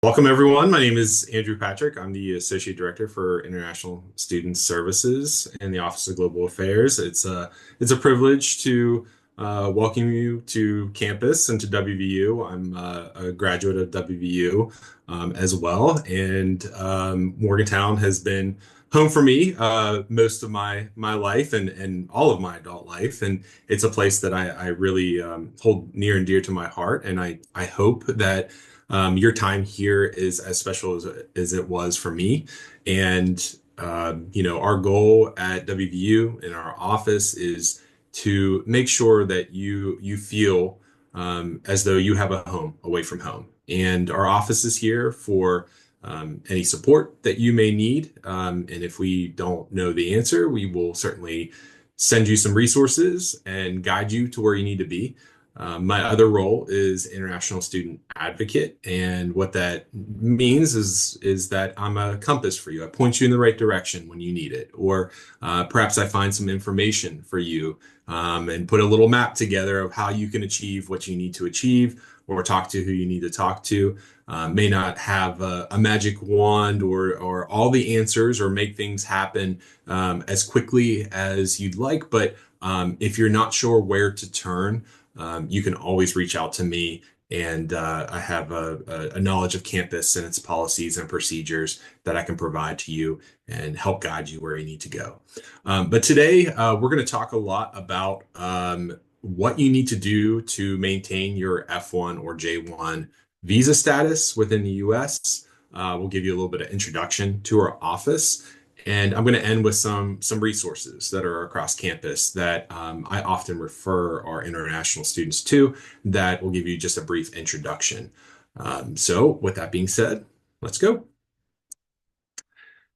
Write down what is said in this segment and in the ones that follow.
Welcome, everyone. My name is Andrew Patrick. I'm the Associate Director for International Student Services in the Office of Global Affairs. It's a privilege to welcome you to campus and to WVU. I'm a graduate of WVU as well, and Morgantown has been home for me most of my life and all of my adult life, and it's a place that I really hold near and dear to my heart. And I hope that your time here is as special as it was for me. And, our goal at WVU in our office is to make sure that you feel as though you have a home away from home. And our office is here for any support that you may need. And if we don't know the answer, we will certainly send you some resources and guide you to where you need to be. My other role is international student advocate, and what that means is that I'm a compass for you. I point you in the right direction when you need it, or perhaps I find some information for you and put a little map together of how you can achieve what you need to achieve, or talk to who you need to talk to. May not have a magic wand or all the answers or make things happen as quickly as you'd like, but if you're not sure where to turn, you can always reach out to me, and I have a knowledge of campus and its policies and procedures that I can provide to you and help guide you where you need to go. But today, we're going to talk a lot about what you need to do to maintain your F1 or J1 visa status within the US. We'll give you a little bit of introduction to our office. And I'm going to end with some resources that are across campus that I often refer our international students to that will give you just a brief introduction. So with that being said, let's go.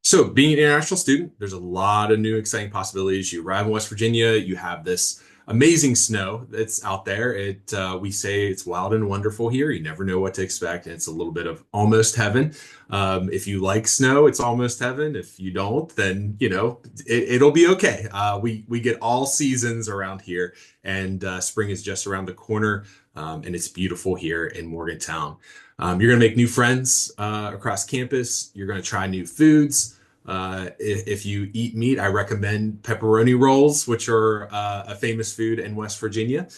So being an international student, there's a lot of new exciting possibilities. You arrive in West Virginia, you have this amazing snow that's out there. We say it's wild and wonderful here. You never know what to expect, and it's a little bit of almost heaven. If you like snow, it's almost heaven. If you don't, then it'll be okay. We get all seasons around here, and spring is just around the corner, and it's beautiful here in Morgantown. You're going to make new friends across campus. You're going to try new foods. If you eat meat, I recommend pepperoni rolls, which are a famous food in West Virginia.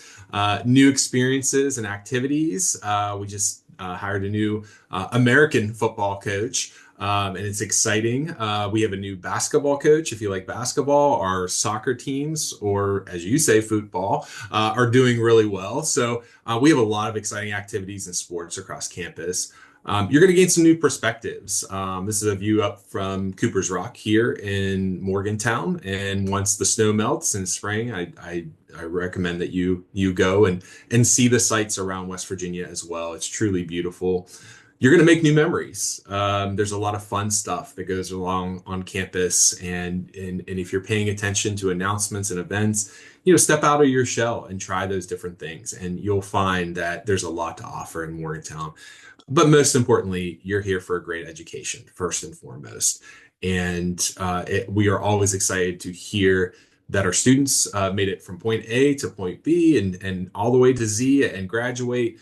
New experiences and activities. We just hired a new American football coach. And it's exciting. We have a new basketball coach. If you like basketball, our soccer teams, or as you say, football, are doing really well. So we have a lot of exciting activities and sports across campus. You're going to gain some new perspectives. This is a view up from Cooper's Rock here in Morgantown. And once the snow melts in spring, I recommend that you go and see the sights around West Virginia as well. It's truly beautiful. You're going to make new memories. There's a lot of fun stuff that goes along on campus, and if you're paying attention to announcements and events, step out of your shell and try those different things, and you'll find that there's a lot to offer in Morgantown. But most importantly, you're here for a great education, first and foremost. And we are always excited to hear that our students made it from point A to point B and all the way to Z and graduate.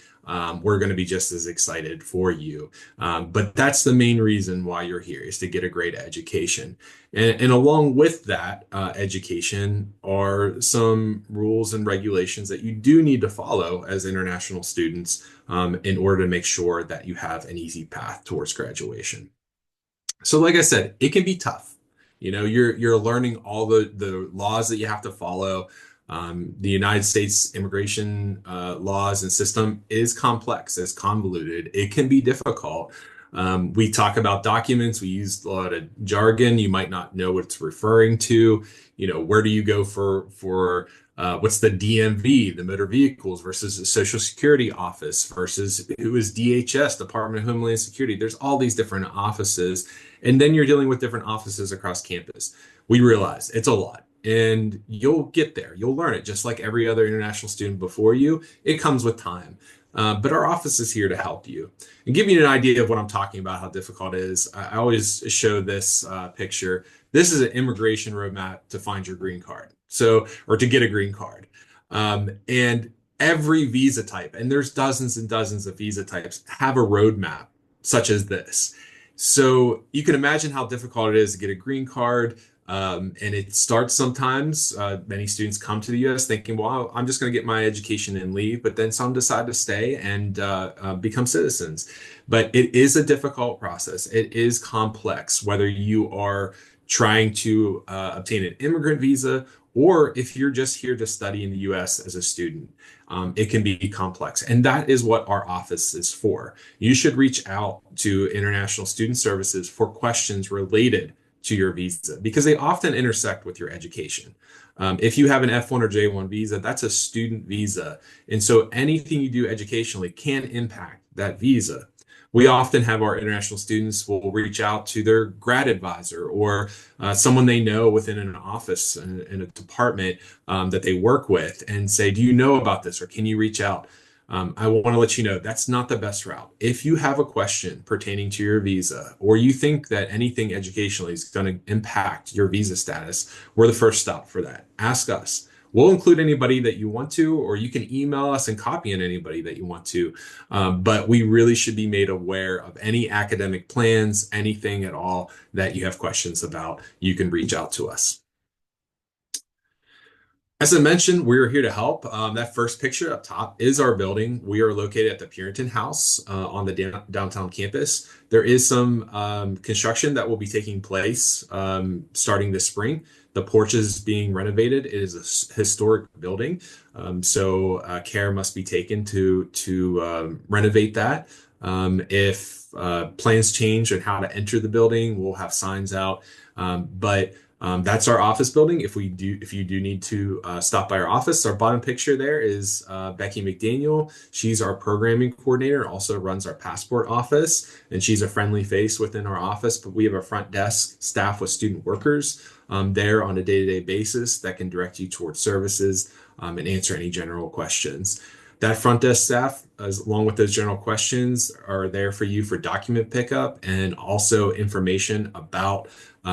We're going to be just as excited for you. But that's the main reason why you're here, is to get a great education. And along with that education are some rules and regulations that you do need to follow as international students in order to make sure that you have an easy path towards graduation. So like I said, it can be tough. You're learning all the laws that you have to follow. The United States immigration laws and system is complex, it's convoluted. It can be difficult. We talk about documents. We use a lot of jargon. You might not know what it's referring to. Where do you go for what's the DMV, the motor vehicles, versus the Social Security office versus who is DHS, Department of Homeland Security. There's all these different offices. And then you're dealing with different offices across campus. We realize it's a lot. And you'll get there. You'll learn it just like every other international student before you. It comes with time. But our office is here to help you and give you an idea of what I'm talking about, how difficult it is. I always show this picture. This is an immigration roadmap to find your green card. Or to get a green card. And every visa type, and there's dozens and dozens of visa types, have a roadmap such as this. So you can imagine how difficult it is to get a green card. And it starts sometimes. Many students come to the US thinking, well, I'm just going to get my education and leave, but then some decide to stay and become citizens. But it is a difficult process. It is complex, whether you are trying to obtain an immigrant visa or if you're just here to study in the US as a student. It can be complex. And that is what our office is for. You should reach out to International Student Services for questions related to your visa because they often intersect with your education. If you have an F1 or J1 visa, that's a student visa. And so anything you do educationally can impact that visa. We often have our international students will reach out to their grad advisor or someone they know within an office in a department that they work with and say, do you know about this or can you reach out? I want to let you know that's not the best route. If you have a question pertaining to your visa, or you think that anything educationally is going to impact your visa status, we're the first stop for that. Ask us. We'll include anybody that you want to, or you can email us and copy in anybody that you want to. But we really should be made aware of any academic plans, anything at all that you have questions about. You can reach out to us. As I mentioned, we're here to help. That first picture up top is our building. We are located at the Purinton House on the downtown campus. There is some construction that will be taking place starting this spring. The porch is being renovated. It is a historic building, so care must be taken to renovate that. If plans change on how to enter the building, we'll have signs out. But that's our office building. If you do need to stop by our office, our bottom picture there is Becky McDaniel. She's our programming coordinator and also runs our passport office. And she's a friendly face within our office, but we have a front desk staff with student workers there on a day-to-day basis that can direct you towards services and answer any general questions. That front desk staff, along with those general questions, are there for you for document pickup and also information about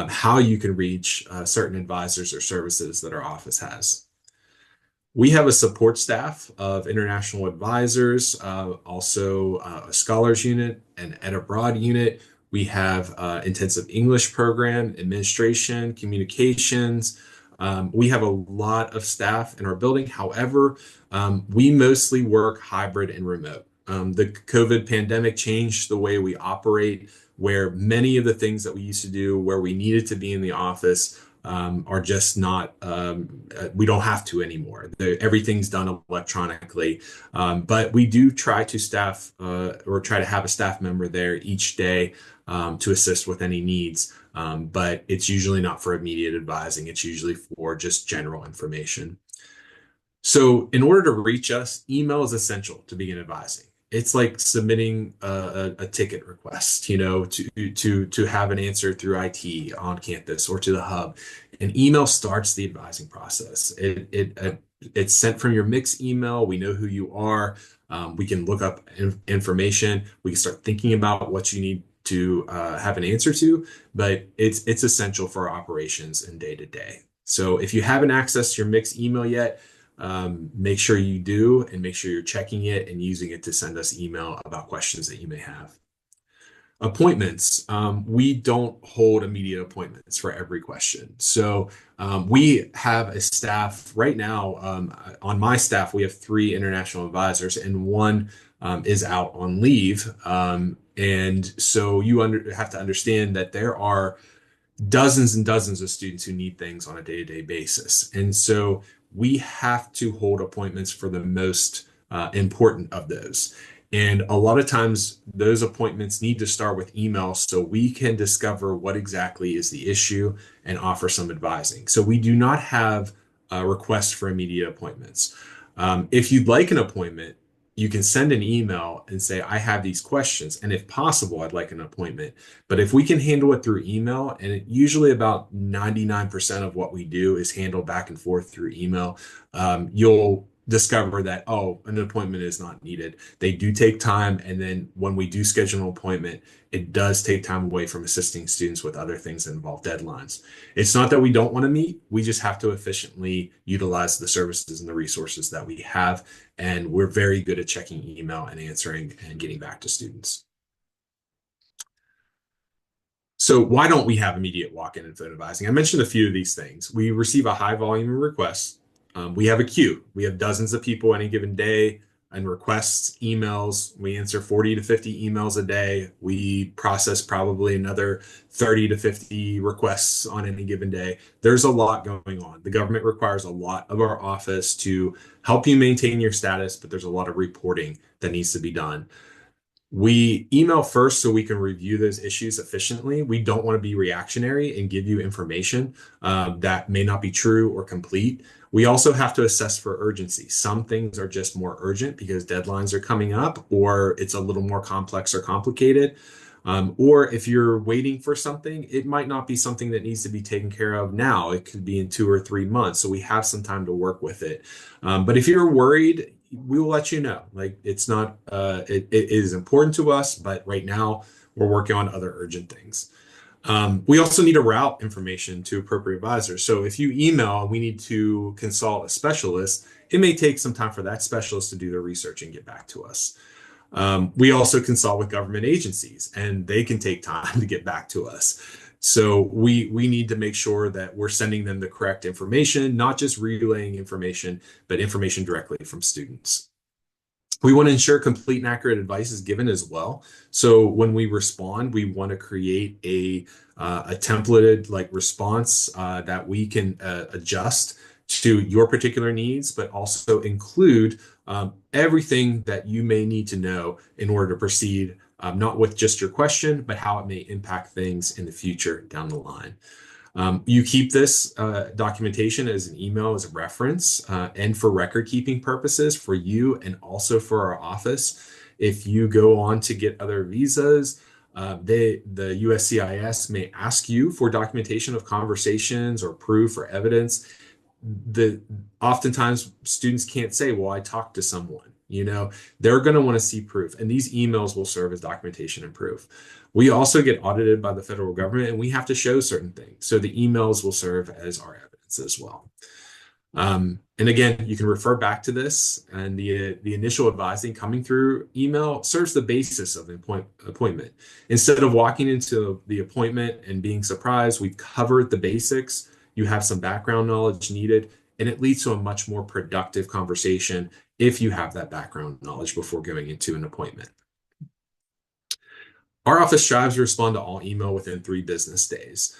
how you can reach certain advisors or services that our office has. We have a support staff of international advisors, also a scholars unit, an ed abroad unit. We have intensive English program, administration, communications. We have a lot of staff in our building. However, we mostly work hybrid and remote. The COVID pandemic changed the way we operate, where many of the things that we used to do, where we needed to be in the office, are just not, we don't have to anymore. Everything's done electronically. But we do try to staff or try to have a staff member there each day to assist with any needs. But it's usually not for immediate advising. It's usually for just general information. So in order to reach us, email is essential to begin advising. It's like submitting a ticket request, to have an answer through IT on campus or to the hub. An email starts the advising process. It's sent from your Mix email. We know who you are. We can look up information. We can start thinking about what you need to have an answer to, but it's essential for our operations and day to day. So if you haven't accessed your Mix email yet, make sure you do and make sure you're checking it and using it to send us email about questions that you may have. Appointments. We don't hold immediate appointments for every question. So we have a staff right now. On my staff, we have 3 international advisors and one is out on leave. And so you have to understand that there are dozens and dozens of students who need things on a day-to-day basis. And so we have to hold appointments for the most important of those. And a lot of times those appointments need to start with email so we can discover what exactly is the issue and offer some advising. So we do not have requests for immediate appointments. If you'd like an appointment, you can send an email and say, I have these questions, and if possible, I'd like an appointment. But if we can handle it through email, and usually about 99% of what we do is handled back and forth through email, you'll discover that, an appointment is not needed. They do take time, and then when we do schedule an appointment, it does take time away from assisting students with other things that involve deadlines. It's not that we don't want to meet, we just have to efficiently utilize the services and the resources that we have, and we're very good at checking email and answering and getting back to students. So why don't we have immediate walk-in and phone advising? I mentioned a few of these things. We receive a high volume of requests. We have a queue. We have dozens of people any given day and requests, emails. We answer 40 to 50 emails a day. We process probably another 30 to 50 requests on any given day. There's a lot going on. The government requires a lot of our office to help you maintain your status, but there's a lot of reporting that needs to be done. We email first so we can review those issues efficiently. We don't want to be reactionary and give you information that may not be true or complete. We also have to assess for urgency. Some things are just more urgent because deadlines are coming up, or it's a little more complex or complicated. Or if you're waiting for something, it might not be something that needs to be taken care of now. It could be in 2 or 3 months. So we have some time to work with it. But if you're worried, we will let you know. Like it's not, it is important to us, but right now we're working on other urgent things. We also need to route information to appropriate advisors. So if you email, we need to consult a specialist. It may take some time for that specialist to do their research and get back to us. We also consult with government agencies, and they can take time to get back to us. So we need to make sure that we're sending them the correct information, not just relaying information, but information directly from students. We want to ensure complete and accurate advice is given as well. So when we respond, we want to create a templated like response that we can adjust to your particular needs, but also include everything that you may need to know in order to proceed, not with just your question, but how it may impact things in the future down the line. You keep this documentation as an email as a reference and for record keeping purposes for you and also for our office. If you go on to get other visas, the USCIS may ask you for documentation of conversations or proof or evidence. Oftentimes students can't say, well, I talked to someone, they're going to want to see proof, and these emails will serve as documentation and proof. We also get audited by the federal government, and we have to show certain things. So the emails will serve as our evidence as well. And again, you can refer back to this, and the initial advising coming through email serves the basis of the appointment. Instead of walking into the appointment and being surprised, we've covered the basics. You have some background knowledge needed, and it leads to a much more productive conversation if you have that background knowledge before going into an appointment. Our office strives to respond to all email within 3 business days.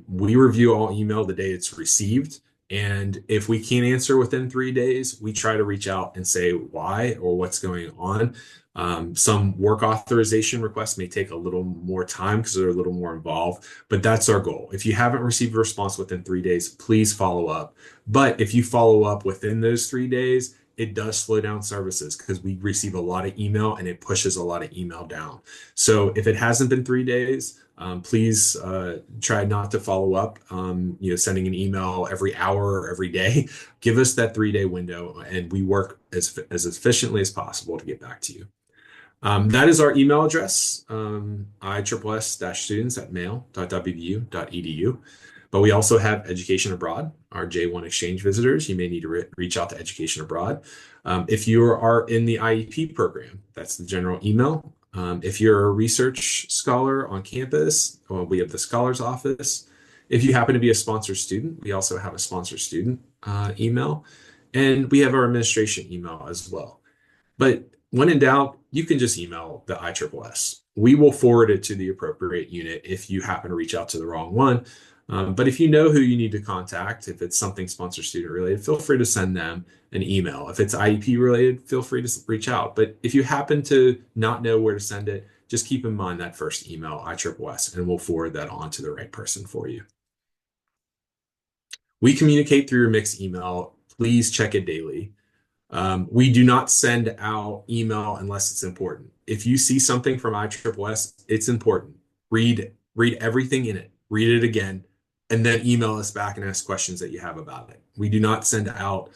We review all email the day it's received, and if we can't answer within 3 days, we try to reach out and say why or what's going on. Some work authorization requests may take a little more time because they're a little more involved, but that's our goal. If you haven't received a response within 3 days, please follow up. But if you follow up within those 3 days, it does slow down services because we receive a lot of email and it pushes a lot of email down. So if it hasn't been 3 days, please try not to follow up, sending an email every hour or every day. Give us that 3-day window, and we work as efficiently as possible to get back to you. That is our email address, ISSS-students@mail.wvu.edu. But we also have Education Abroad, our J1 exchange visitors. You may need to reach out to Education Abroad. If you are in the IEP program, that's the general email. If you're a research scholar on campus, we have the Scholars Office. If you happen to be a sponsored student, we also have a sponsored student email. And we have our administration email as well. But when in doubt, you can just email the ISSS. We will forward it to the appropriate unit if you happen to reach out to the wrong one. But if you know who you need to contact, if it's something sponsor student related, feel free to send them an email. If it's IEP related, feel free to reach out. But if you happen to not know where to send it, just keep in mind that first email, ISSS, and we'll forward that on to the right person for you. We communicate through your mixed email. Please check it daily. We do not send out email unless it's important. If you see something from ISSS, it's important. Read everything in it. Read it again, and then email us back and ask questions that you have about it. We do not send out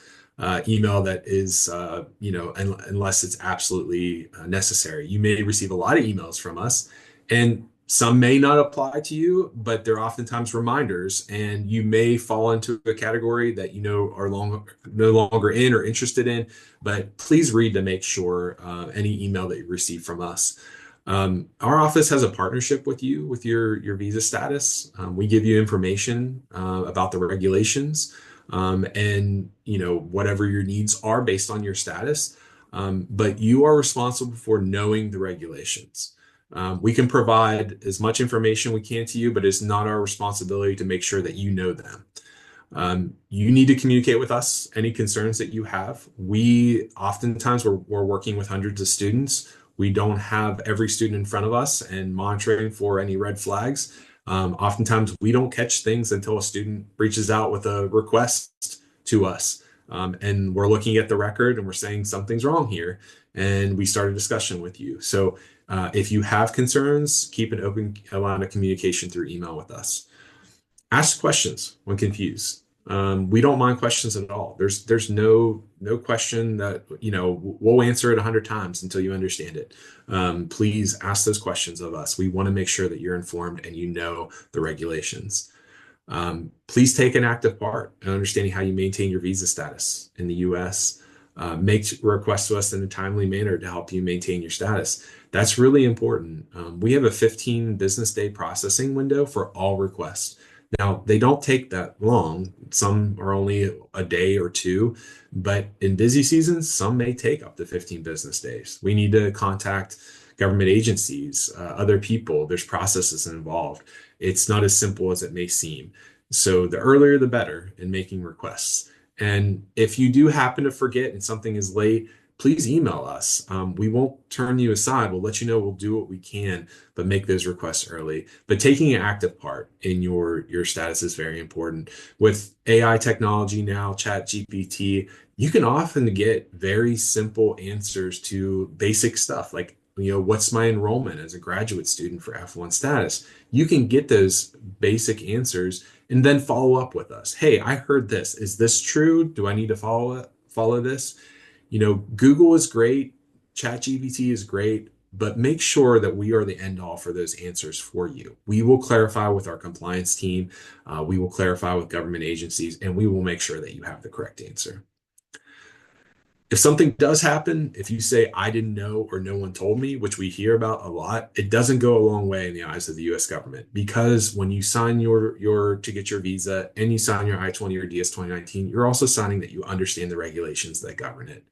email that is, unless it's absolutely necessary. You may receive a lot of emails from us, and some may not apply to you, but they're oftentimes reminders, and you may fall into a category that are no longer in or interested in. But please read to make sure any email that you receive from us. Our office has a partnership with you with your visa status. We give you information about the regulations and whatever your needs are based on your status. But you are responsible for knowing the regulations. We can provide as much information we can to you, but it's not our responsibility to make sure that you know them. You need to communicate with us any concerns that you have. We oftentimes we're working with hundreds of students. We don't have every student in front of us and monitoring for any red flags. Oftentimes we don't catch things until a student reaches out with a request to us. And we're looking at the record and we're saying something's wrong here. And we start a discussion with you. So if you have concerns, keep an open line of communication through email with us. Ask questions when confused. We don't mind questions at all. There's no question that we'll answer it 100 times until you understand it. Please ask those questions of us. We want to make sure that you're informed and you know the regulations. Please take an active part in understanding how you maintain your visa status in the U.S. Make requests to us in a timely manner to help you maintain your status. That's really important. We have a 15 business day processing window for all requests. Now, they don't take that long. Some are only a day or two, but in busy seasons, some may take up to 15 business days. We need to contact government agencies, other people. There's processes involved. It's not as simple as it may seem. So the earlier, the better in making requests. And if you do happen to forget and something is late, please email us. We won't turn you aside. We'll let you know we'll do what we can, but make those requests early. But taking an active part in your status is very important. With AI technology now, ChatGPT, you can often get very simple answers to basic stuff like, what's my enrollment as a graduate student for F1 status? You can get those basic answers and then follow up with us. Hey, I heard this. Is this true? Do I need to follow this? Google is great, ChatGPT is great, but make sure that we are the end all for those answers for you. We will clarify with our compliance team, we will clarify with government agencies, and we will make sure that you have the correct answer. If something does happen, if you say, I didn't know or no one told me, which we hear about a lot, it doesn't go a long way in the eyes of the US government because when you sign to get your visa and you sign your I-20 or DS 2019, you're also signing that you understand the regulations that govern it.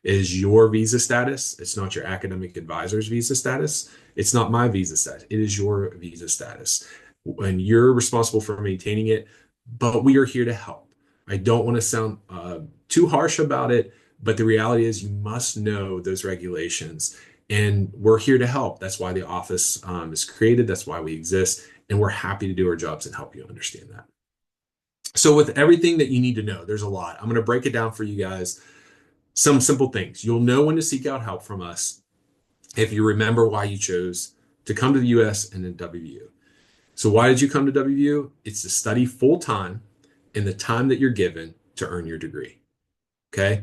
It is your visa status. It's not your academic advisor's visa status. It's not my visa status. It is your visa status. And you're responsible for maintaining it, but we are here to help. I don't want to sound too harsh about it, but the reality is you must know those regulations and we're here to help. That's why the office is created. That's why we exist. And we're happy to do our jobs and help you understand that. So with everything that you need to know, there's a lot. I'm going to break it down for you guys. Some simple things. You'll know when to seek out help from us if you remember why you chose to come to the US and then WVU. So why did you come to WVU? It's to study full time in the time that you're given to earn your degree. Okay?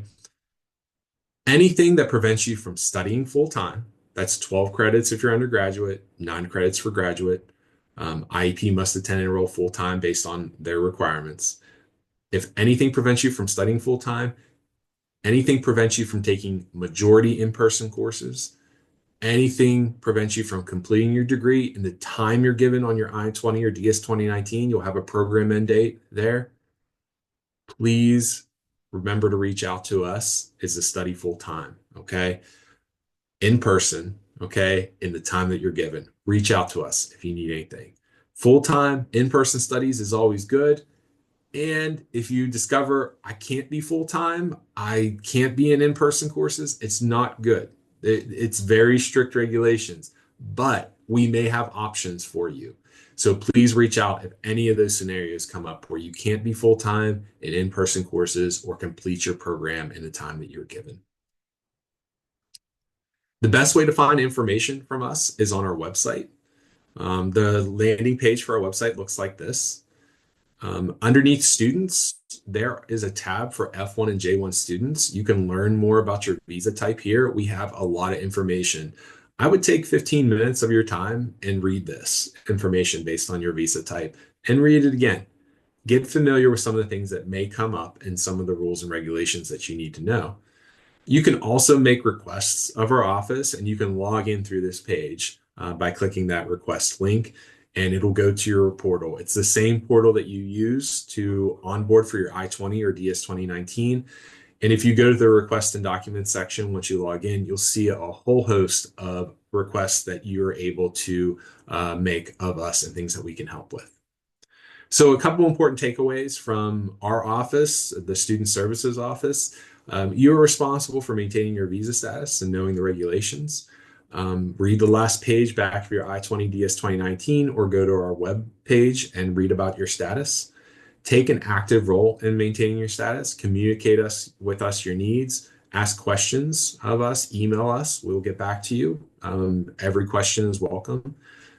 Anything that prevents you from studying full time, that's 12 credits if you're undergraduate, 9 credits for graduate. IEP must attend and enroll full time based on their requirements. If anything prevents you from studying full time, anything prevents you from taking majority in-person courses, anything prevents you from completing your degree in the time you're given on your I-20 or DS 2019, you'll have a program end date there. Please remember to reach out to us is to study full time, okay? In person, okay? In the time that you're given. Reach out to us if you need anything. Full-time in-person studies is always good. And if you discover I can't be full-time, I can't be in person courses, it's not good. It's very strict regulations, but we may have options for you. So please reach out if any of those scenarios come up where you can't be full-time in in-person courses or complete your program in the time that you're given. The best way to find information from us is on our website. The landing page for our website looks like this. Underneath students, there is a tab for F1 and J1 students. You can learn more about your visa type here. We have a lot of information. I would take 15 minutes of your time and read this information based on your visa type and read it again. Get familiar with some of the things that may come up and some of the rules and regulations that you need to know. You can also make requests of our office, and you can log in through this page by clicking that request link, and it'll go to your portal. It's the same portal that you use to onboard for your I-20 or DS 2019. And if you go to the request and documents section, once you log in, you'll see a whole host of requests that you're able to make of us and things that we can help with. So a couple important takeaways from our office, the Student Services Office. You're responsible for maintaining your visa status and knowing the regulations. Read the last page back of your I-20 DS 2019 or go to our web page and read about your status. Take an active role in maintaining your status. Communicate with us your needs. Ask questions of us. Email us. We'll get back to you. Every question is welcome.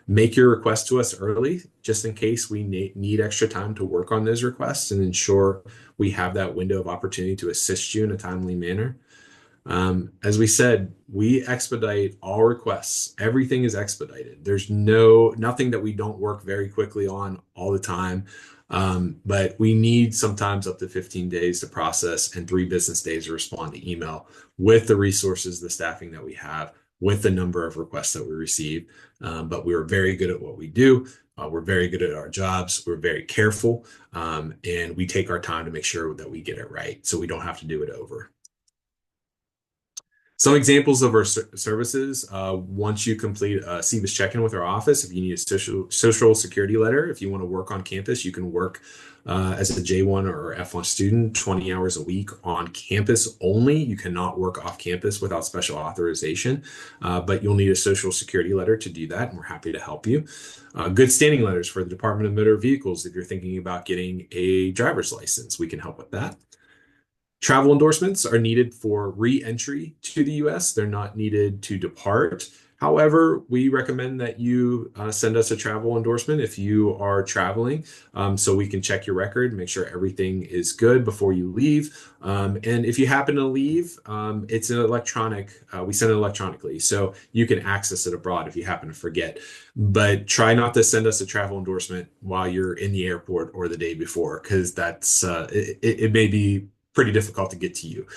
Make your request to us early, just in case we need extra time to work on those requests and ensure we have that window of opportunity to assist you in a timely manner. As we said, we expedite all requests. Everything is expedited. There's nothing that we don't work very quickly on all the time. But we need sometimes up to 15 days to process and 3 business days to respond to email with the resources, the staffing that we have, with the number of requests that we receive. But we're very good at what we do. We're very good at our jobs. We're very careful, and we take our time to make sure that we get it right so we don't have to do it over. Some examples of our services. Once you complete a SEVIS check-in with our office, if you need a social security letter, if you want to work on campus, you can work as a J1 or F1 student 20 hours a week on campus only. You cannot work off campus without special authorization, but you'll need a social security letter to do that, and we're happy to help you. Good standing letters for the Department of Motor Vehicles if you're thinking about getting a driver's license. We can help with that. Travel endorsements are needed for re-entry to the US. They're not needed to depart. However, we recommend that you send us a travel endorsement if you are traveling, so we can check your record, make sure everything is good before you leave. And if you happen to leave, it's an electronic, we send it electronically, so you can access it abroad if you happen to forget. But try not to send us a travel endorsement while you're in the airport or the day before, because that's it may be pretty difficult to get to you.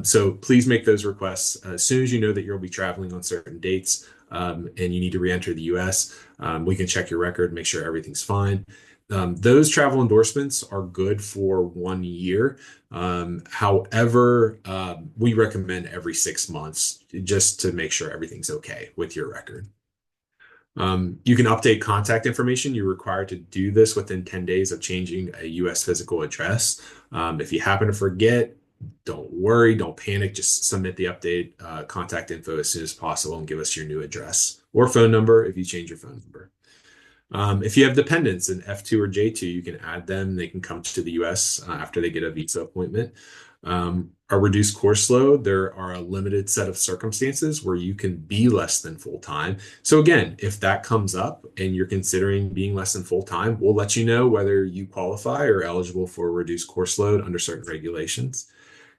So please make those requests as soon as you know that you'll be traveling on certain dates and you need to re-enter the US. We can check your record, make sure everything's fine. Those travel endorsements are good for 1 year. However, we recommend every 6 months just to make sure everything's okay with your record. You can update contact information. You're required to do this within 10 days of changing a US physical address. If you happen to forget, don't worry, don't panic. Just submit the update contact info as soon as possible and give us your new address or phone number if you change your phone number. If you have dependents in F2 or J2, you can add them. They can come to the US after they get a visa appointment. A reduced course load, there are a limited set of circumstances where you can be less than full-time. So again, if that comes up and you're considering being less than full-time, we'll let you know whether you qualify or eligible for a reduced course load under certain regulations.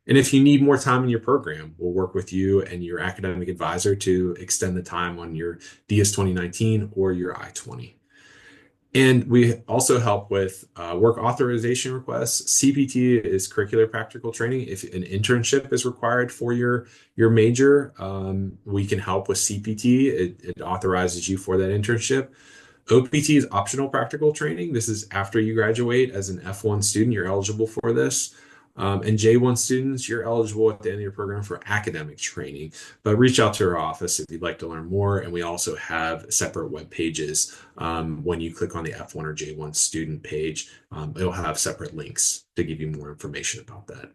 And if you need more time in your program, we'll work with you and your academic advisor to extend the time on your DS 2019 or your I-20. And we also help with work authorization requests. CPT is curricular practical training. If an internship is required for your major, we can help with CPT. It authorizes you for that internship. OPT is optional practical training. This is after you graduate as an F1 student, you're eligible for this. And J1 students, you're eligible at the end of your program for academic training, but reach out to our office if you'd like to learn more. And we also have separate web pages. When you click on the F1 or J1 student page, it'll have separate links to give you more information about that.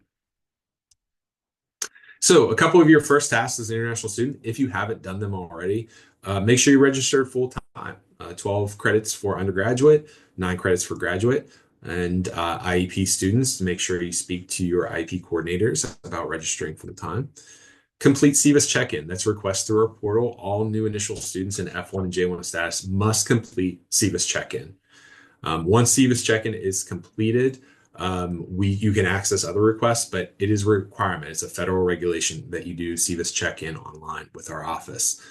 So a couple of your first tasks as an international student, if you haven't done them already, make sure you register full-time, 12 credits for undergraduate, 9 credits for graduate. And IEP students, to make sure you speak to your IEP coordinators about registering full time. Complete SEVIS check-in. That's a request through our portal. All new initial students in F1 and J1 status must complete SEVIS check-in. Once SEVIS check-in is completed, you can access other requests, but it is a requirement. It's a federal regulation that you do SEVIS check-in online with our office.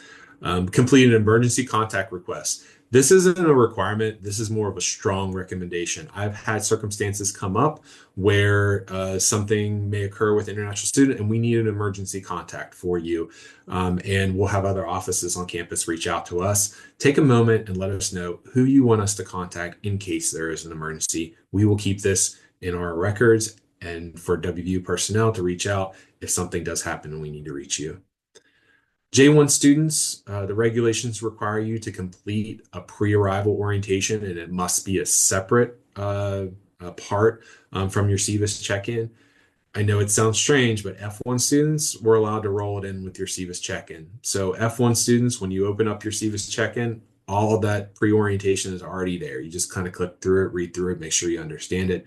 Complete an emergency contact request. This isn't a requirement. This is more of a strong recommendation. I've had circumstances come up where something may occur with international student and we need an emergency contact for you. And we'll have other offices on campus reach out to us. Take a moment and let us know who you want us to contact in case there is an emergency. We will keep this in our records and for WVU personnel to reach out if something does happen and we need to reach you. J1 students, the regulations require you to complete a pre-arrival orientation, and it must be a separate part from your SEVIS check-in. I know it sounds strange, but F1 students, we're allowed to roll it in with your SEVIS check-in. So F1 students, when you open up your SEVIS check-in, all of that pre-orientation is already there. You just kind of click through it, read through it, make sure you understand it.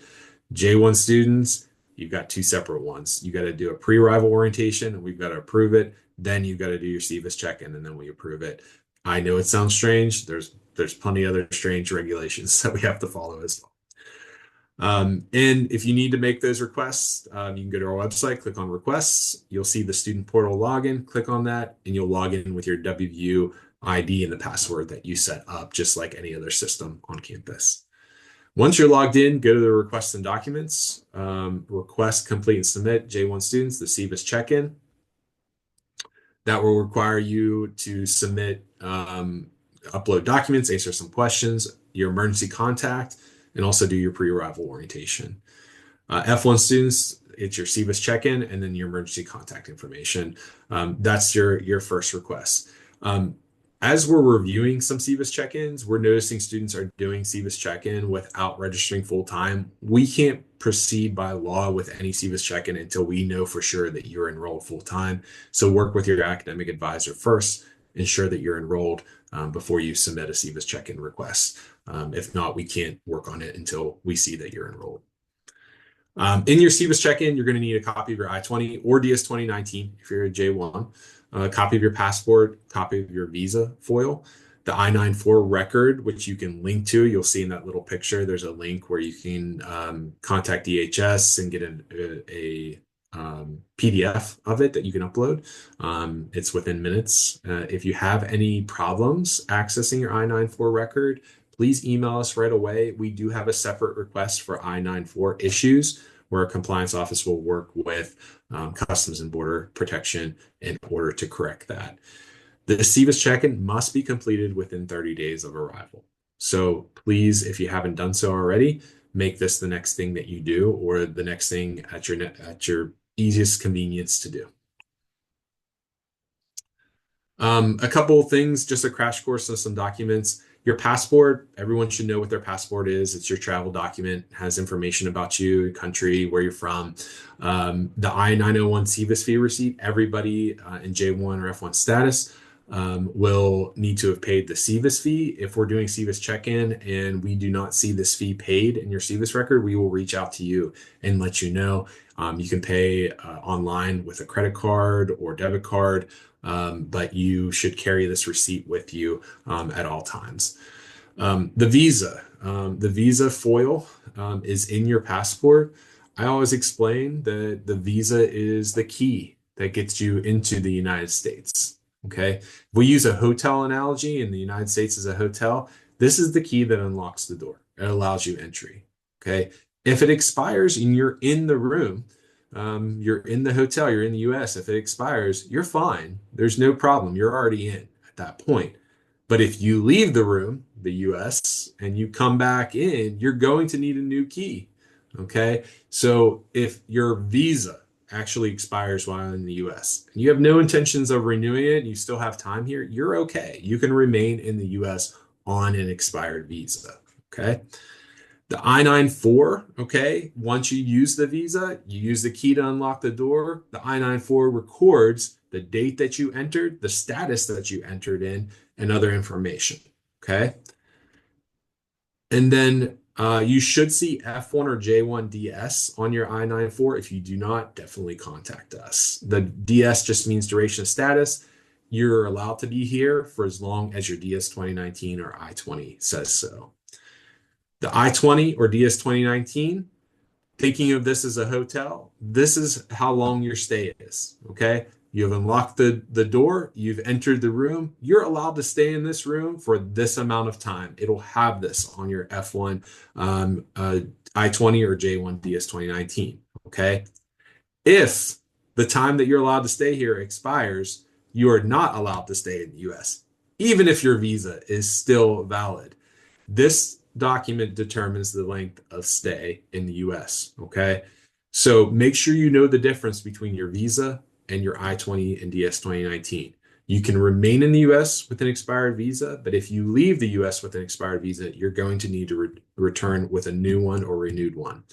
J1 students, you've got two separate ones. You got to do a pre-arrival orientation, and we've got to approve it. Then you've got to do your SEVIS check-in, and then we approve it. I know it sounds strange. There's plenty of other strange regulations that we have to follow as well. And if you need to make those requests, you can go to our website, click on requests. You'll see the student portal login, click on that, and you'll log in with your WVU ID and the password that you set up, just like any other system on campus. Once you're logged in, go to the requests and documents, request, complete, and submit J1 students, the SEVIS check-in. That will require you to submit, upload documents, answer some questions, your emergency contact, and also do your pre-arrival orientation. F1 students, it's your SEVIS check-in and then your emergency contact information. That's your first request. As we're reviewing some SEVIS check-ins, we're noticing students are doing SEVIS check-in without registering full-time. We can't proceed by law with any SEVIS check-in until we know for sure that you're enrolled full-time. So work with your academic advisor first, ensure that you're enrolled before you submit a SEVIS check-in request. If not, we can't work on it until we see that you're enrolled. In your SEVIS check-in, you're going to need a copy of your I-20 or DS-2019 if you're a J1, a copy of your passport, copy of your visa foil, the I-94 record, which you can link to. You'll see in that little picture, there's a link where you can contact DHS and get a PDF of it that you can upload. It's within minutes. If you have any problems accessing your I-94 record, please email us right away. We do have a separate request for I-94 issues where a compliance office will work with Customs and Border Protection in order to correct that. The SEVIS check-in must be completed within 30 days of arrival. So please, if you haven't done so already, make this the next thing that you do or the next thing at your easiest convenience to do. A couple of things, just a crash course on some documents. Your passport, everyone should know what their passport is. It's your travel document, has information about you, country, where you're from. The I-901 SEVIS fee receipt, everybody in J1 or F1 status will need to have paid the SEVIS fee. If we're doing SEVIS check-in and we do not see this fee paid in your SEVIS record, we will reach out to you and let you know. You can pay online with a credit card or debit card, but you should carry this receipt with you at all times. The visa foil is in your passport. I always explain that the visa is the key that gets you into the United States. Okay, if we use a hotel analogy and the United States is a hotel, this is the key that unlocks the door. It allows you entry. Okay, if it expires and you're in the room, you're in the hotel, you're in the US, if it expires, you're fine. There's no problem. You're already in at that point. But if you leave the room, the US, and you come back in, you're going to need a new key. Okay, so if your visa actually expires while in the US and you have no intentions of renewing it and you still have time here, you're okay. You can remain in the US on an expired visa. Okay. The I-94, okay, once you use the visa, you use the key to unlock the door. The I-94 records the date that you entered, the status that you entered in, and other information, okay? And then you should see F1 or J1 DS on your I-94. If you do not, definitely contact us. The DS just means duration of status. You're allowed to be here for as long as your DS 2019 or I-20 says so. The I-20 or DS 2019, thinking of this as a hotel, this is how long your stay is, okay? You have unlocked the door, you've entered the room, you're allowed to stay in this room for this amount of time. It'll have this on your F1 I-20 or J1 DS 2019. Okay. If the time that you're allowed to stay here expires, you are not allowed to stay in the US, even if your visa is still valid. This document determines the length of stay in the US. Okay. So make sure you know the difference between your visa and your I-20 and DS 2019. You can remain in the US with an expired visa, but if you leave the US with an expired visa, you're going to need to return with a new one or renewed one.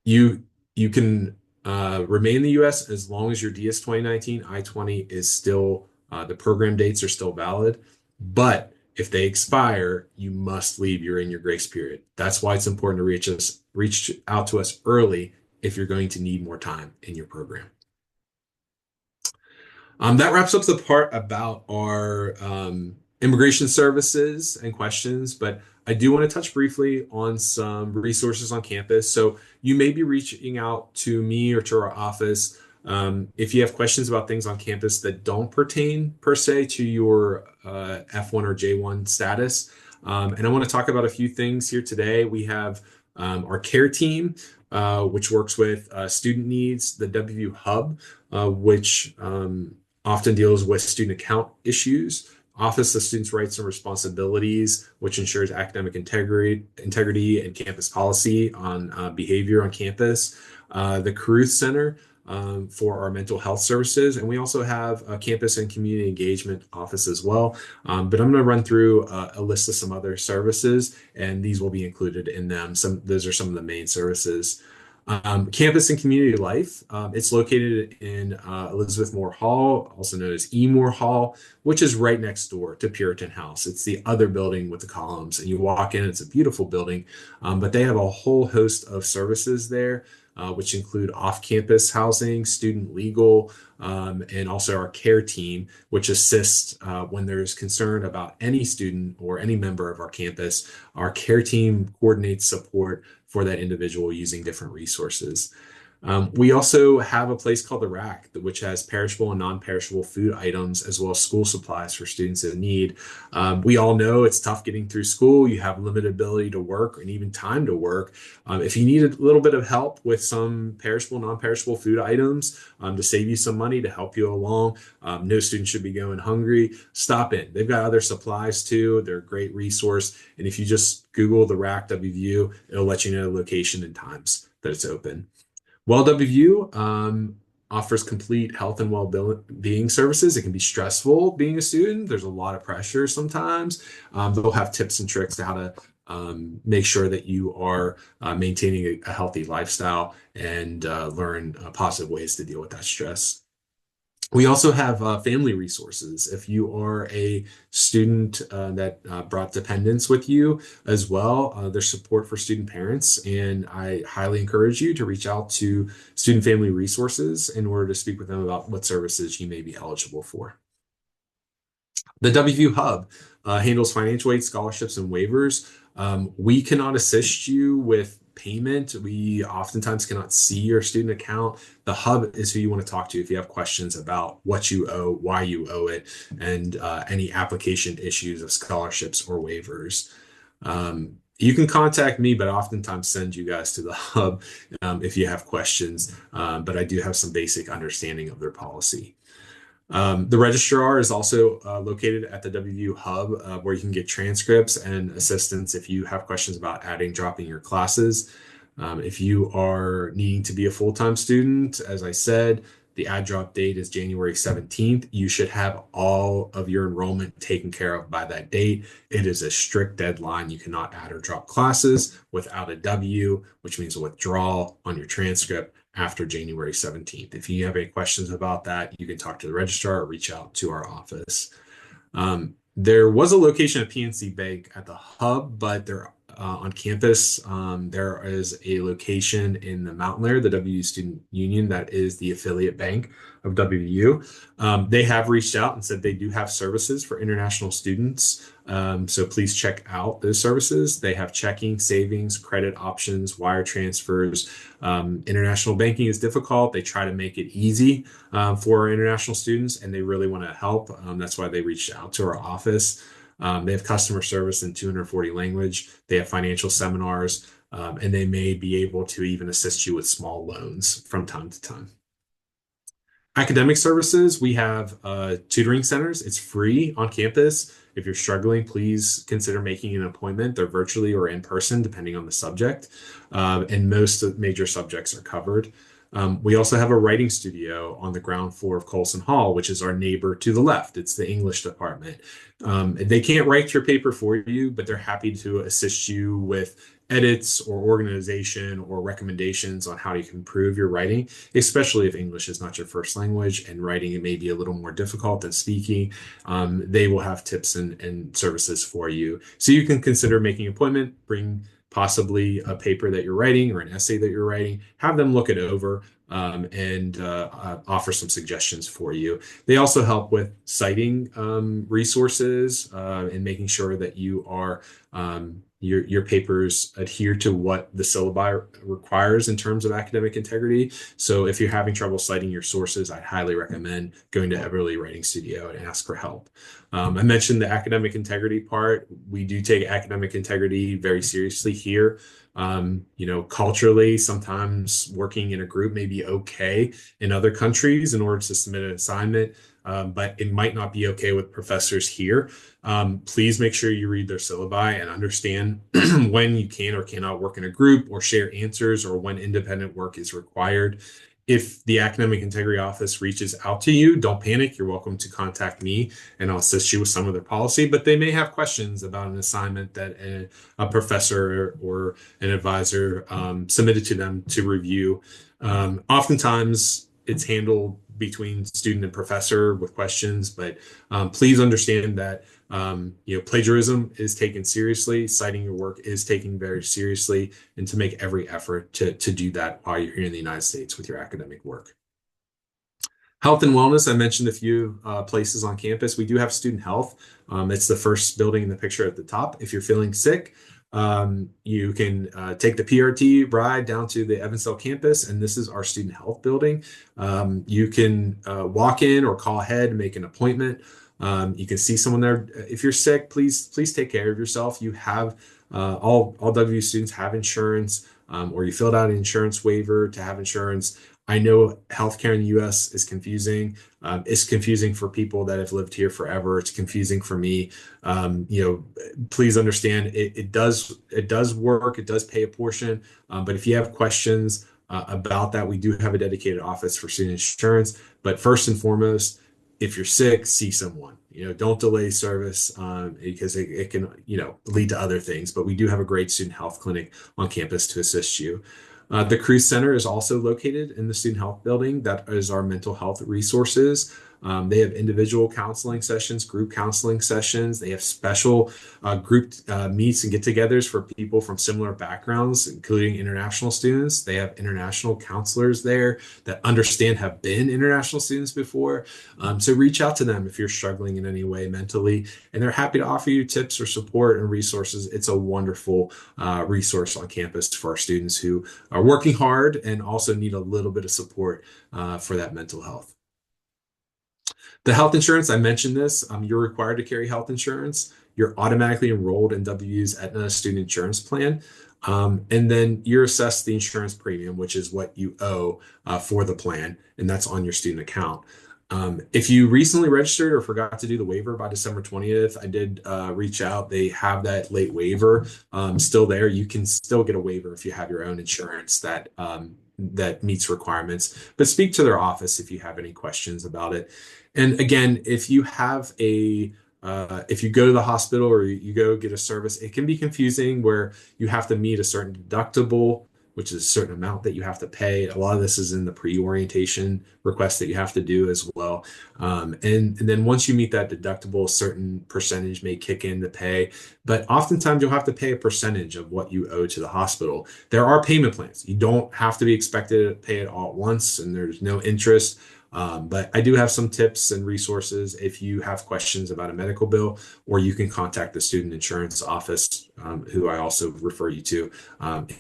You can remain in the US as long as your DS 2019 I-20 is still, the program dates are still valid. But if they expire, you must leave. You're in your grace period. That's why it's important to reach out to us early if you're going to need more time in your program. That wraps up the part about our immigration services and questions, but I do want to touch briefly on some resources on campus. So you may be reaching out to me or to our office if you have questions about things on campus that don't pertain per se to your F1 or J1 status. And I want to talk about a few things here today. We have our care team, which works with student needs, the WVU Hub, which often deals with student account issues, Office of Students' Rights and Responsibilities, which ensures academic integrity and campus policy on behavior on campus, the Caruth Center for our mental health services, and we also have a campus and community engagement office as well. But I'm going to run through a list of some other services, and these will be included in them. Those are some of the main services. Campus and community life. It's located in Elizabeth Moore Hall, also known as E. Moore Hall, which is right next door to Puritan House. It's the other building with the columns, and you walk in, it's a beautiful building, but they have a whole host of services there, which include off-campus housing, student legal, and also our care team, which assists when there's concern about any student or any member of our campus. Our care team coordinates support for that individual using different resources. We also have a place called the Rack, which has perishable and non-perishable food items, as well as school supplies for students in need. We all know it's tough getting through school. You have limited ability to work and even time to work. If you need a little bit of help with some perishable, non-perishable food items to save you some money, to help you along, no student should be going hungry, stop in. They've got other supplies too. They're a great resource. And if you just Google the Rack WVU, it'll let you know the location and times that it's open. Well, WVU offers complete health and well-being services. It can be stressful being a student. There's a lot of pressure sometimes. They'll have tips and tricks to how to make sure that you are maintaining a healthy lifestyle and learn positive ways to deal with that stress. We also have family resources. If you are a student that brought dependents with you as well, there's support for student parents, and I highly encourage you to reach out to Student Family Resources in order to speak with them about what services you may be eligible for. The WVU Hub handles financial aid, scholarships, and waivers. We cannot assist you with payment. We oftentimes cannot see your student account. The Hub is who you want to talk to if you have questions about what you owe, why you owe it, and any application issues of scholarships or waivers. You can contact me, but I oftentimes send you guys to the Hub if you have questions, but I do have some basic understanding of their policy. The registrar is also located at the WVU Hub, where you can get transcripts and assistance if you have questions about adding, dropping your classes. If you are needing to be a full-time student, as I said, the add drop date is January 17th. You should have all of your enrollment taken care of by that date. It is a strict deadline. You cannot add or drop classes without a W, which means a withdrawal on your transcript after January 17th. If you have any questions about that, you can talk to the registrar or reach out to our office. There was a location at PNC Bank at the Hub, but they're on campus. There is a location in the Mountain Lair, the WVU Student Union, that is the affiliate bank of WVU. They have reached out and said they do have services for international students So please check out those services. They have checking, savings, credit options, wire transfers. International banking is difficult. They try to make it easy for our international students, and they really want to help. That's why they reached out to our office. They have customer service in 240 language. They have financial seminars, and they may be able to even assist you with small loans from time to time. Academic services, we have tutoring centers. It's free on campus. If you're struggling, please consider making an appointment. They're virtually or in person, depending on the subject. And most major subjects are covered. We also have a writing studio on the ground floor of Colson Hall, which is our neighbor to the left. It's the English department. They can't write your paper for you, but they're happy to assist you with edits or organization or recommendations on how you can improve your writing, especially if English is not your first language and writing it may be a little more difficult than speaking. They will have tips and services for you. So you can consider making an appointment, bring possibly a paper that you're writing or an essay that you're writing, have them look it over and offer some suggestions for you. They also help with citing resources and making sure that you are your papers adhere to what the syllabi requires in terms of academic integrity. So if you're having trouble citing your sources, I highly recommend going to Everly Writing Studio and ask for help. I mentioned the academic integrity part. We do take academic integrity very seriously here. Culturally, sometimes working in a group may be okay in other countries in order to submit an assignment, but it might not be okay with professors here. Please make sure you read their syllabi and understand when you can or cannot work in a group or share answers or when independent work is required. If the Academic Integrity Office reaches out to you, don't panic. You're welcome to contact me and I'll assist you with some of their policy, but they may have questions about an assignment that a professor or an advisor submitted to them to review. Oftentimes it's handled between student and professor with questions, but please understand that plagiarism is taken seriously, citing your work is taken very seriously, and to make every effort to do that while you're here in the United States with your academic work. Health and wellness, I mentioned a few places on campus. We do have student health. It's the first building in the picture at the top. If you're feeling sick, you can take the PRT ride down to the Evansville campus, and this is our student health building. You can walk in or call ahead and make an appointment. You can see someone there. If you're sick, please take care of yourself. You have all WVU students have insurance, or you filled out an insurance waiver to have insurance. I know healthcare in the U.S. is confusing. It's confusing for people that have lived here forever. It's confusing for me. Please understand it does work. It does pay a portion. But if you have questions about that, we do have a dedicated office for student insurance. But first and foremost, if you're sick, see someone. Don't delay service because it can lead to other things. But we do have a great student health clinic on campus to assist you. The Cruz Center is also located in the student health building. That is our mental health resources. They have individual counseling sessions, group counseling sessions. They have special group meets and get-togethers for people from similar backgrounds, including international students. They have international counselors there that have been international students before. So reach out to them if you're struggling in any way mentally, and they're happy to offer you tips or support and resources. It's a wonderful resource on campus for our students who are working hard and also need a little bit of support for that mental health. The health insurance, I mentioned this, you're required to carry health insurance. You're automatically enrolled in WVU's Aetna Student Insurance Plan. And then you're assessed the insurance premium, which is what you owe for the plan, and that's on your student account. If you recently registered or forgot to do the waiver by December 20th, I did reach out. They have that late waiver still there. You can still get a waiver if you have your own insurance that meets requirements, but speak to their office if you have any questions about it. And again, if you go to the hospital or you go get a service, it can be confusing where you have to meet a certain deductible, which is a certain amount that you have to pay. A lot of this is in the pre-orientation request that you have to do as well. And then once you meet that deductible, a certain percentage may kick in to pay, but oftentimes you'll have to pay a percentage of what you owe to the hospital. There are payment plans. You don't have to be expected to pay it all at once, and there's no interest. But I do have some tips and resources if you have questions about a medical bill, or you can contact the student insurance office, who I also refer you to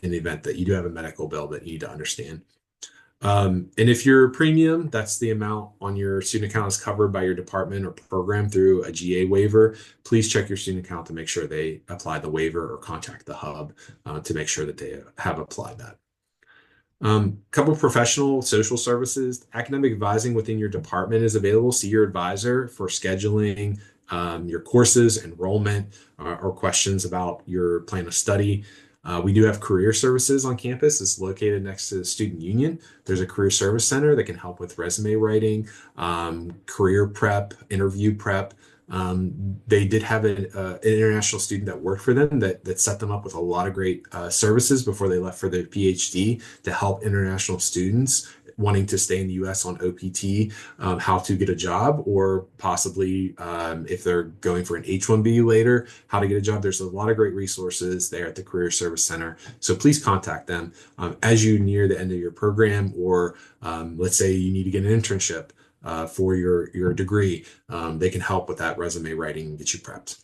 in the event that you do have a medical bill that you need to understand. And if your premium, that's the amount on your student account, is covered by your department or program through a GA waiver, please check your student account to make sure they apply the waiver, or contact the hub to make sure that they have applied that. Couple professional social services. Academic advising within your department is available. See your advisor for scheduling your courses, enrollment, or questions about your plan of study. We do have career services on campus. It's located next to the student union. There's a career service center that can help with resume writing, career prep, interview prep. They did have an international student that worked for them that set them up with a lot of great services before they left for their PhD to help international students wanting to stay in the US on OPT, how to get a job, or possibly if they're going for an H-1B later, how to get a job. There's a lot of great resources there at the Career Service Center. So please contact them as you near the end of your program, or let's say you need to get an internship for your degree. They can help with that resume writing and get you prepped.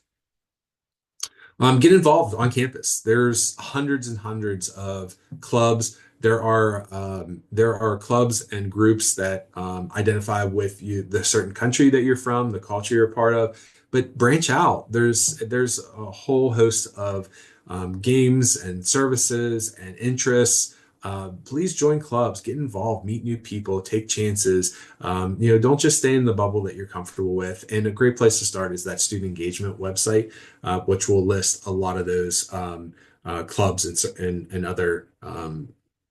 Get involved on campus. There's hundreds and hundreds of clubs. There are clubs and groups that identify with you, the certain country that you're from, the culture you're a part of, but branch out. There's a whole host of games and services and interests. Please join clubs, get involved, meet new people, take chances. Don't just stay in the bubble that you're comfortable with. And a great place to start is that student engagement website, which will list a lot of those clubs and other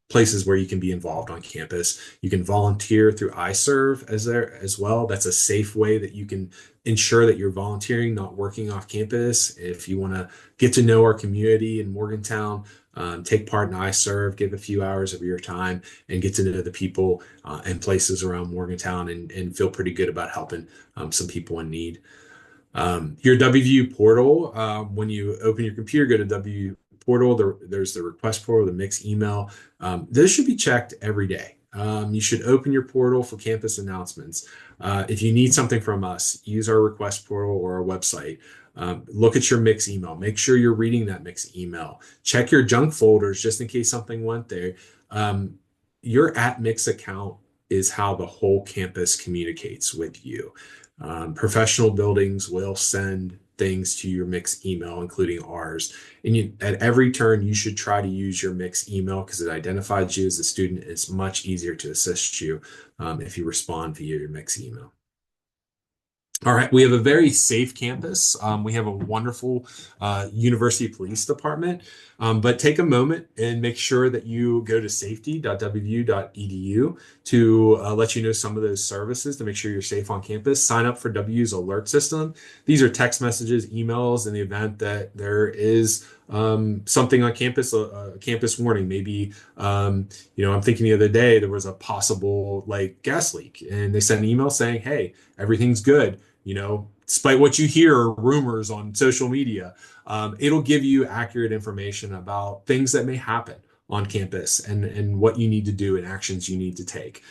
places where you can be involved on campus. You can volunteer through iServe as well. That's a safe way that you can ensure that you're volunteering, not working off campus. If you want to get to know our community in Morgantown, take part in iServe, give a few hours of your time and get to know the people and places around Morgantown, and feel pretty good about helping some people in need. Your WVU portal, when you open your computer, go to WVU portal, there's the request portal, the mix email. Those should be checked every day. You should open your portal for campus announcements. If you need something from us, use our request portal or our website. Look at your mix email. Make sure you're reading that mix email. Check your junk folders just in case something went there. Your @Mix account is how the whole campus communicates with you. Professional buildings will send things to your mix email, including ours. And at every turn, you should try to use your mix email because it identifies you as a student. It's much easier to assist you if you respond via your mix email. All right, we have a very safe campus. We have a wonderful university police department, but take a moment and make sure that you go to safety.wvu.edu to let you know some of those services to make sure you're safe on campus. Sign up for WU's alert system. These are text messages, emails in the event that there is something on campus, a campus warning. Maybe, I'm thinking the other day there was a possible gas leak, and they sent an email saying, hey, everything's good. Despite what you hear or rumors on social media, it'll give you accurate information about things that may happen on campus and what you need to do and actions you need to take.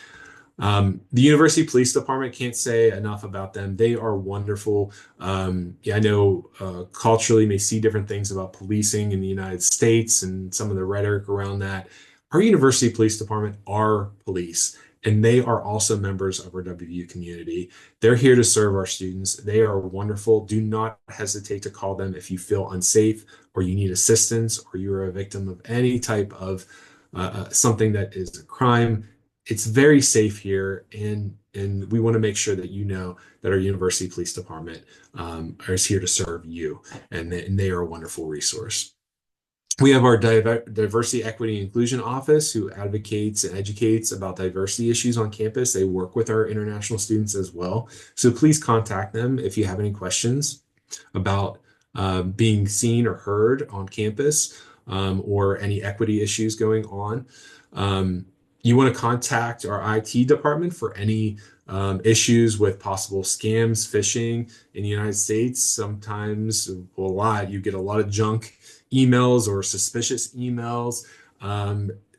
The University Police Department, can't say enough about them. They are wonderful. I know culturally may see different things about policing in the United States and some of the rhetoric around that. Our University Police Department are police, and they are also members of our WVU community. They're here to serve our students. They are wonderful. Do not hesitate to call them if you feel unsafe or you need assistance or you're a victim of any type of something that is a crime. It's very safe here, and we want to make sure that you know that our University Police Department is here to serve you, and they are a wonderful resource. We have our Diversity, Equity, and Inclusion Office, who advocates and educates about diversity issues on campus. They work with our international students as well. So please contact them if you have any questions about being seen or heard on campus, or any equity issues going on. You want to contact our IT department for any issues with possible scams, phishing in the United States. Sometimes, you get a lot of junk emails or suspicious emails.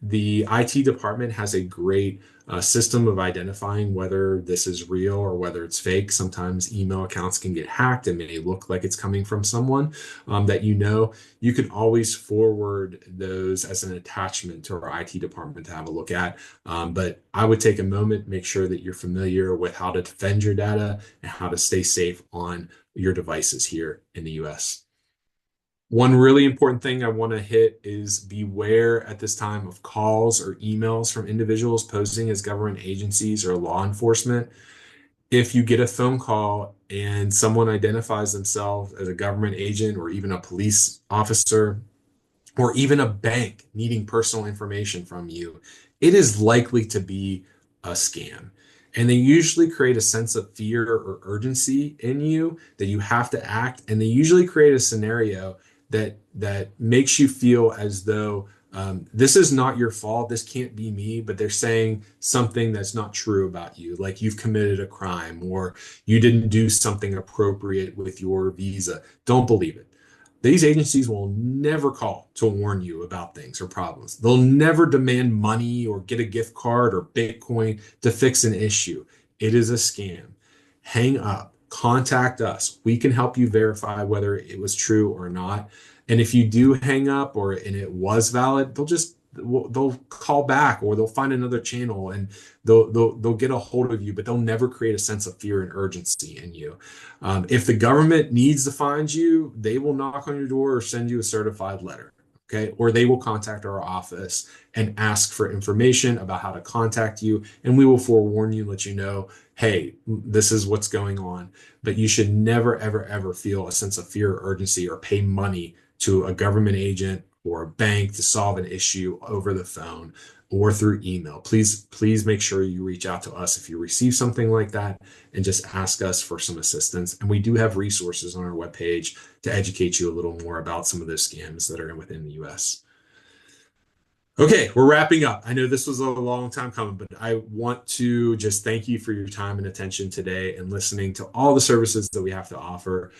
The IT department has a great system of identifying whether this is real or whether it's fake. Sometimes email accounts can get hacked and may look like it's coming from someone that you know. You can always forward those as an attachment to our IT department to have a look at. But I would take a moment, make sure that you're familiar with how to defend your data and how to stay safe on your devices here in the US. One really important thing I want to hit is beware at this time of calls or emails from individuals posing as government agencies or law enforcement. If you get a phone call and someone identifies themselves as a government agent or even a police officer, or even a bank needing personal information from you, it is likely to be a scam. And they usually create a sense of fear or urgency in you that you have to act. And they usually create a scenario that makes you feel as though this is not your fault. This can't be me, but they're saying something that's not true about you, like you've committed a crime or you didn't do something appropriate with your visa. Don't believe it. These agencies will never call to warn you about things or problems. They'll never demand money or get a gift card or Bitcoin to fix an issue. It is a scam. Hang up, contact us. We can help you verify whether it was true or not. And if you do hang up and it was valid, they'll call back or they'll find another channel and they'll get a hold of you, but they'll never create a sense of fear and urgency in you. If the government needs to find you, they will knock on your door or send you a certified letter. Okay. Or they will contact our office and ask for information about how to contact you. And we will forewarn you, let you know, hey, this is what's going on. But you should never, ever, ever feel a sense of fear or urgency or pay money to a government agent or a bank to solve an issue over the phone or through email. Please make sure you reach out to us if you receive something like that and just ask us for some assistance. And we do have resources on our webpage to educate you a little more about some of those scams that are within the US. Okay, we're wrapping up. I know this was a long time coming, but I want to just thank you for your time and attention today and listening to all the services that we have to offer.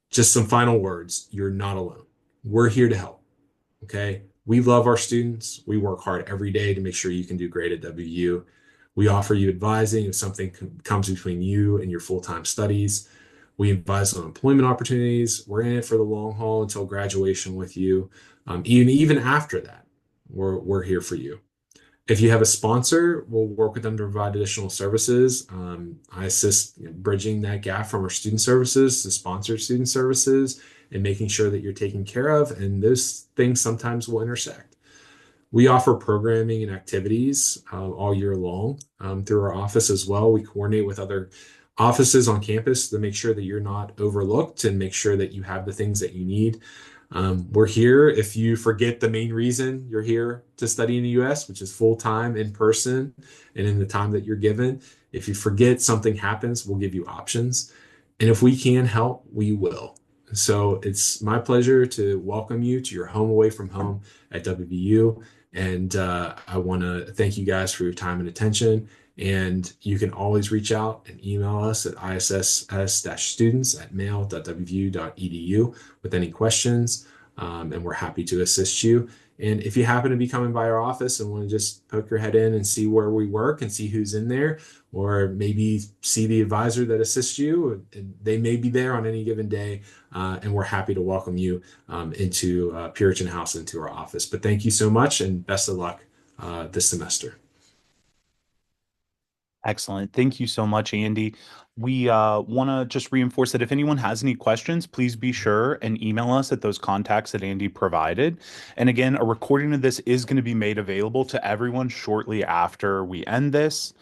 Just some final words. You're not alone. We're here to help. Okay. We love our students. We work hard every day to make sure you can do great at WU. We offer you advising if something comes between you and your full-time studies. We advise on employment opportunities. We're in it for the long haul until graduation with you. Even after that, we're here for you. If you have a sponsor, we'll work with them to provide additional services. I assist bridging that gap from our student services to sponsored student services and making sure that you're taken care of. And those things sometimes will intersect. We offer programming and activities all year long through our office as well. We coordinate with other offices on campus to make sure that you're not overlooked and make sure that you have the things that you need. We're here if you forget the main reason you're here to study in the US, which is full-time in person and in the time that you're given. If you forget, something happens, we'll give you options. And if we can help, we will. So it's my pleasure to welcome you to your home away from home at WVU. And I want to thank you guys for your time and attention. And you can always reach out and email us at isss-students@mail.wvu.edu with any questions. And we're happy to assist you. And if you happen to be coming by our office and want to just poke your head in and see where we work and see who's in there, or maybe see the advisor that assists you, they may be there on any given day. And we're happy to welcome you into Puritan House, into our office. But thank you so much and best of luck this semester. Excellent. Thank you so much, Andy. We want to just reinforce that if anyone has any questions, please be sure and email us at those contacts that Andy provided. And again, a recording of this is going to be made available to everyone shortly after we end this.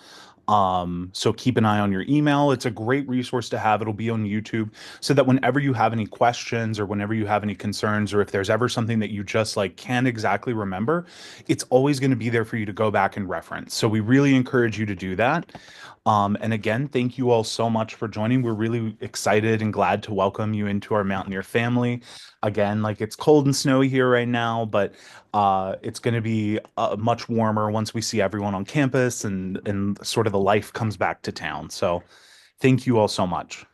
So keep an eye on your email. It's a great resource to have. It'll be on YouTube so that whenever you have any questions or whenever you have any concerns, or if there's ever something that you just like can't exactly remember, it's always going to be there for you to go back and reference. So we really encourage you to do that. And again, thank you all so much for joining. We're really excited and glad to welcome you into our Mountaineer family. Again, like it's cold and snowy here right now, but it's going to be much warmer once we see everyone on campus and sort of the life comes back to town. So thank you all so much.